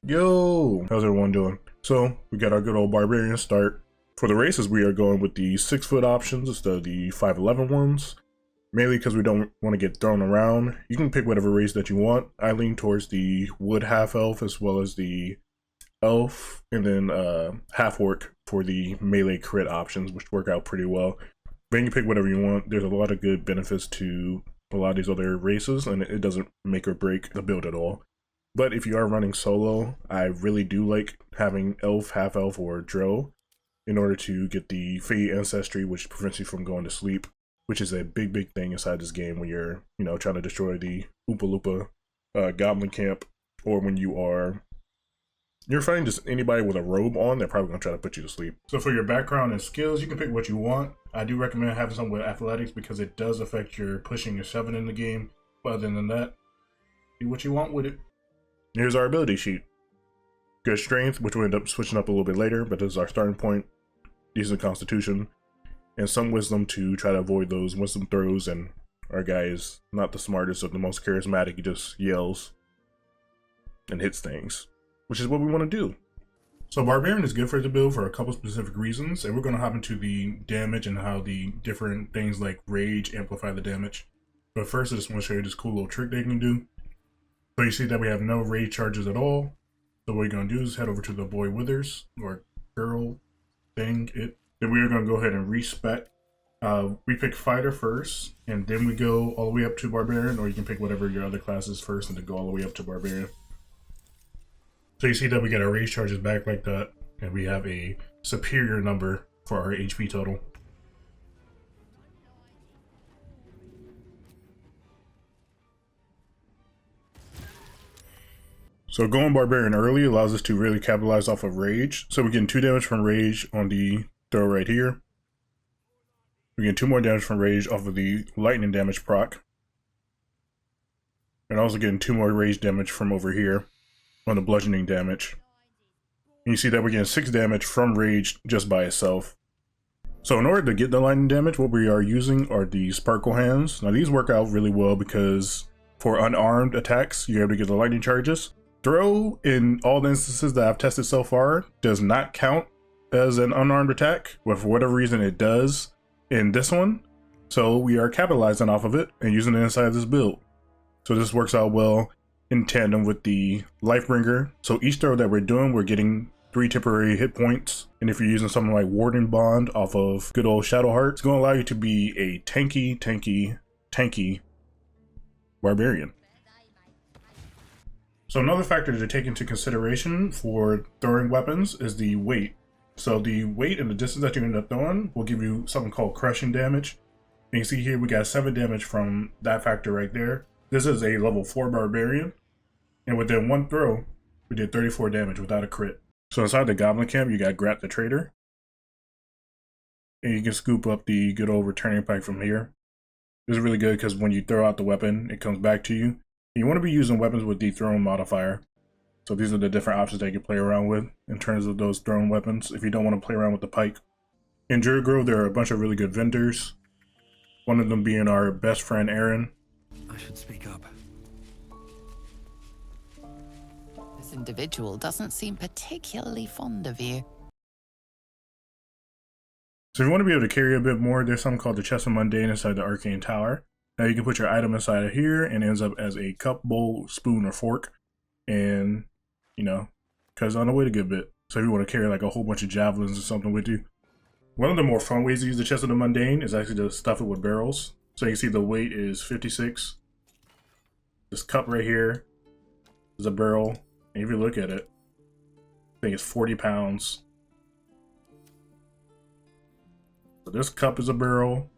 Yo, how's everyone doing? So we got our good old barbarian start. For the races, we are going with the 6-foot options instead of the 5'11" ones. Mainly because we don't want to get thrown around. You can pick whatever race that you want. I lean towards the wood half elf as well as the elf, and then half orc for the melee crit options, which work out pretty well. But you can pick whatever you want. There's a lot of good benefits to a lot of these other races, and it doesn't make or break the build at all. But if you are running solo, I really do like having elf, half elf, or drow in order to get the Fey ancestry, which prevents you from going to sleep, which is a big thing inside this game when you're, trying to destroy the Oompa Loompa goblin camp, or when you're fighting just anybody with a robe on, they're probably gonna try to put you to sleep. So for your background and skills, you can pick what you want. I do recommend having something with athletics because it does affect your pushing and shoving in the game. But other than that, do what you want with it. Here's our ability sheet. Good strength, which we'll end up switching up a little bit later, but this is our starting point. Decent constitution, and some wisdom to try to avoid those wisdom throws, and our guy is not the smartest or the most charismatic, he just yells and hits things, which is what we want to do. So Barbarian is good for the build for a couple specific reasons, and we're going to hop into the damage and how the different things like rage amplify the damage. But first I just want to show you this cool little trick they can do. So you see that we have no rage charges at all. So what we're going to do is head over to the boy withers, or girl thing, it. Then we are going to go ahead and respec. We pick fighter first, and then we go all the way up to barbarian, or you can pick whatever your other class is first and then go all the way up to barbarian. So you see that we get our rage charges back like that, and we have a superior number for our HP total. So going barbarian early allows us to really capitalize off of rage. So we're getting 2 damage from rage on the throw right here. We're getting 2 more damage from rage off of the lightning damage proc. And also getting 2 more rage damage from over here on the bludgeoning damage. And you see that we're getting 6 damage from rage just by itself. So in order to get the lightning damage, what we are using are the sparkle hands. Now these work out really well because for unarmed attacks, you're able to get the lightning charges. Throw, in all the instances that I've tested so far, does not count as an unarmed attack, but for whatever reason it does in this one. So we are capitalizing off of it and using it inside this build. So this works out well in tandem with the Lifebringer. So each throw that we're doing, we're getting 3 temporary hit points. And if you're using something like Warden Bond off of good old Shadowheart, it's going to allow you to be a tanky barbarian. So another factor to take into consideration for throwing weapons is the weight. So the weight and the distance that you end up throwing will give you something called crushing damage. And you see here we got 7 damage from that factor right there. This is a level 4 barbarian. And within 1 throw, we did 34 damage without a crit. So inside the goblin camp, you got Grat the Trader. And you can scoop up the good old Returning Pike from here. This is really good because when you throw out the weapon, it comes back to you. You want to be using weapons with the thrown modifier. So these are the different options that you can play around with in terms of those thrown weapons if you don't want to play around with the pike. In Druid Grove, there are a bunch of really good vendors. One of them being our best friend, Aaron. I should speak up. This individual doesn't seem particularly fond of you. So if you want to be able to carry a bit more, there's something called the Chest of Mundane inside the Arcane Tower. Now you can put your item inside of here and it ends up as a cup, bowl, spoon, or fork. And, because on the weight a good bit. So if you want to carry like a whole bunch of javelins or something with you. One of the more fun ways to use the Chest of the Mundane is actually to stuff it with barrels. So you can see the weight is 56. This cup right here is a barrel. And if you look at it, I think it's 40 pounds. So this cup is a barrel.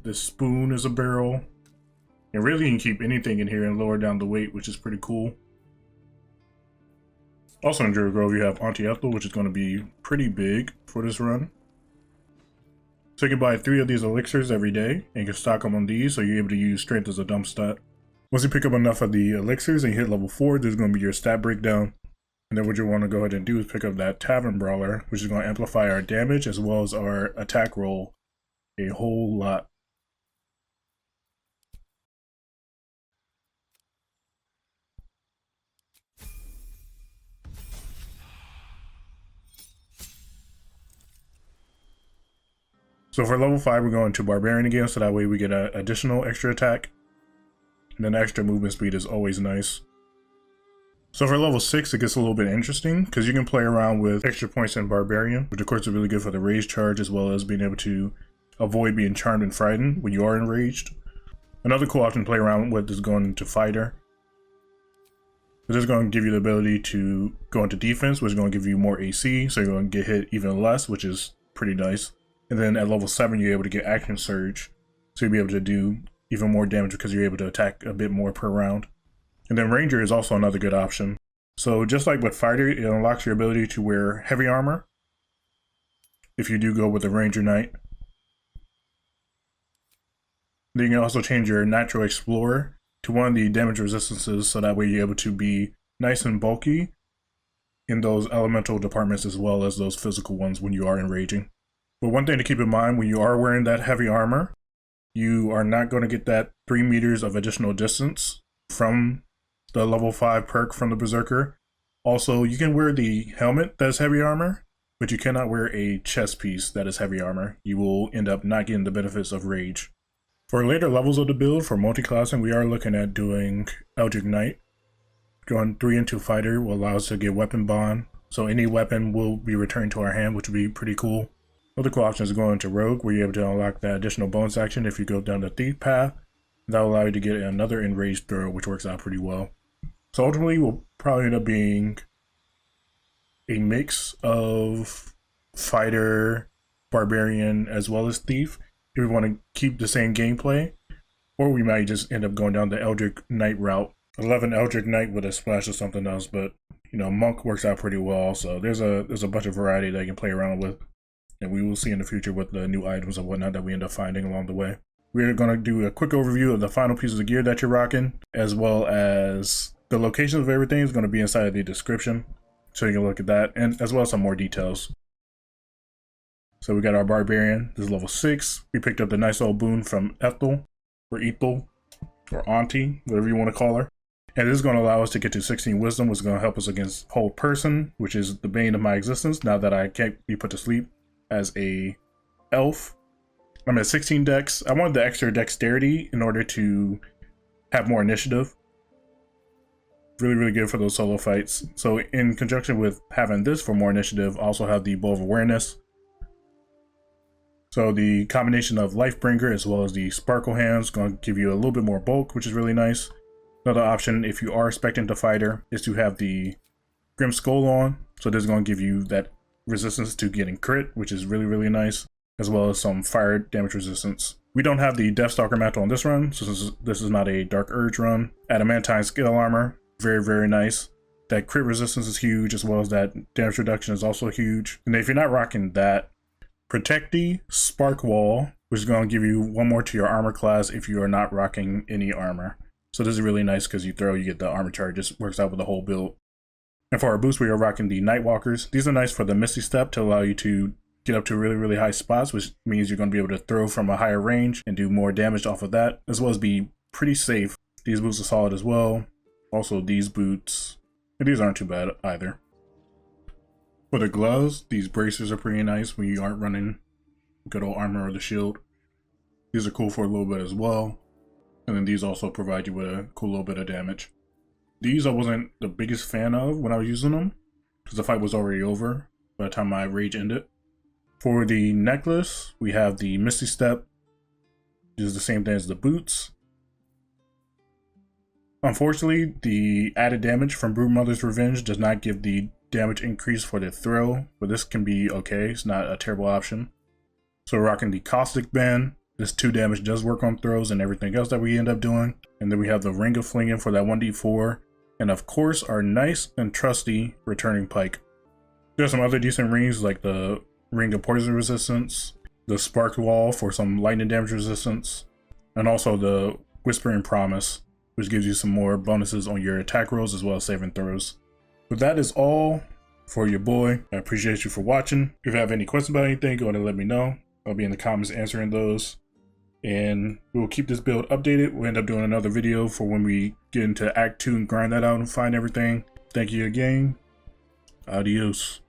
This spoon is a barrel. And really you can keep anything in here and lower down the weight, which is pretty cool. Also in Druid Grove, you have Auntie Ethel, which is going to be pretty big for this run. So you can buy 3 of these elixirs every day, and you can stock them on these, so you're able to use strength as a dump stat. Once you pick up enough of the elixirs and you hit level 4, there's going to be your stat breakdown. And then what you want to go ahead and do is pick up that Tavern Brawler, which is going to amplify our damage as well as our attack roll a whole lot. So for level 5, we're going to Barbarian again, so that way we get an additional extra attack. And then extra movement speed is always nice. So for level 6, it gets a little bit interesting, because you can play around with extra points in Barbarian, which of course is really good for the rage charge, as well as being able to avoid being charmed and frightened when you are enraged. Another cool option to play around with is going into Fighter. This is going to give you the ability to go into defense, which is going to give you more AC, so you're going to get hit even less, which is pretty nice. And then at level 7, you're able to get Action Surge, so you'll be able to do even more damage because you're able to attack a bit more per round. And then Ranger is also another good option. So just like with Fighter, it unlocks your ability to wear heavy armor if you do go with a Ranger Knight. Then you can also change your Natural Explorer to one of the damage resistances, so that way you're able to be nice and bulky in those elemental departments as well as those physical ones when you are enraging. But one thing to keep in mind, when you are wearing that heavy armor, you are not going to get that 3 meters of additional distance from the level 5 perk from the Berserker. Also, you can wear the helmet that is heavy armor, but you cannot wear a chest piece that is heavy armor. You will end up not getting the benefits of rage. For later levels of the build, for multi-classing, we are looking at doing Eldritch Knight. Going 3 into Fighter will allow us to get Weapon Bond, so any weapon will be returned to our hand, which would be pretty cool. Other cool options are going into Rogue, where you're able to unlock that additional bonus action if you go down the Thief path. That will allow you to get another enraged throw, which works out pretty well. So ultimately, we'll probably end up being a mix of Fighter, Barbarian, as well as Thief, if we want to keep the same gameplay, or we might just end up going down the Eldritch Knight route. 11 Eldritch Knight with a splash of something else, but you know, Monk works out pretty well, so there's a bunch of variety that you can play around with, and we will see in the future with the new items and whatnot that we end up finding along the way. We're going to do a quick overview of the final pieces of gear that you're rocking, as well as the locations of everything is going to be inside of the description, so you can look at that, and as well as some more details. So we got our Barbarian, this is level 6. We picked up the nice old boon from Ethel, or Auntie, whatever you want to call her. And this is going to allow us to get to 16 Wisdom, which is going to help us against Hold Person, which is the bane of my existence now that I can't be put to sleep as a elf. I'm at 16 dex. I wanted the extra dexterity in order to have more initiative. Really, really good for those solo fights. So in conjunction with having this for more initiative, I also have the Bow of Awareness. So the combination of Lifebringer as well as the Sparkle Hands is going to give you a little bit more bulk, which is really nice. Another option, if you are expecting to Fighter, is to have the Grymskull on. So this is going to give you that resistance to getting crit, which is really, really nice, as well as some fire damage resistance. We don't have the Deathstalker mantle on this run, so this is not a Dark Urge run. Adamantine Scale Armor, very, very nice. That crit resistance is huge, as well as that damage reduction is also huge. And if you're not rocking that, Protecty Sparkswall, which is going to give you 1 more to your armor class if you are not rocking any armor. So this is really nice because you get the armor charge. Just works out with the whole build. And for our boost, we are rocking the Nightwalkers. These are nice for the Misty Step to allow you to get up to really, really high spots, which means you're going to be able to throw from a higher range and do more damage off of that, as well as be pretty safe. These boots are solid as well. Also, these boots, these aren't too bad either. For the gloves, these bracers are pretty nice when you aren't running good old armor or the shield. These are cool for a little bit as well. And then these also provide you with a cool little bit of damage. These I wasn't the biggest fan of when I was using them, because the fight was already over by the time my rage ended. For the necklace, we have the Misty Step. This is the same thing as the boots. Unfortunately, the added damage from Broodmother's Revenge does not give the damage increase for the throw, but this can be okay. It's not a terrible option. So we're rocking the Caustic Band. This 2 damage does work on throws and everything else that we end up doing. And then we have the Ring of Flinging for that 1d4. And of course, our nice and trusty Returning Pike. There's some other decent rings like the Ring of Poison Resistance, the Sparkswall for some lightning damage resistance, and also the Whispering Promise, which gives you some more bonuses on your attack rolls as well as saving throws. But that is all for your boy. I appreciate you for watching. If you have any questions about anything, go ahead and let me know. I'll be in the comments answering those. And we'll keep this build updated. We'll end up doing another video for when we get into Act 2 and grind that out and find everything. Thank you again. Adios.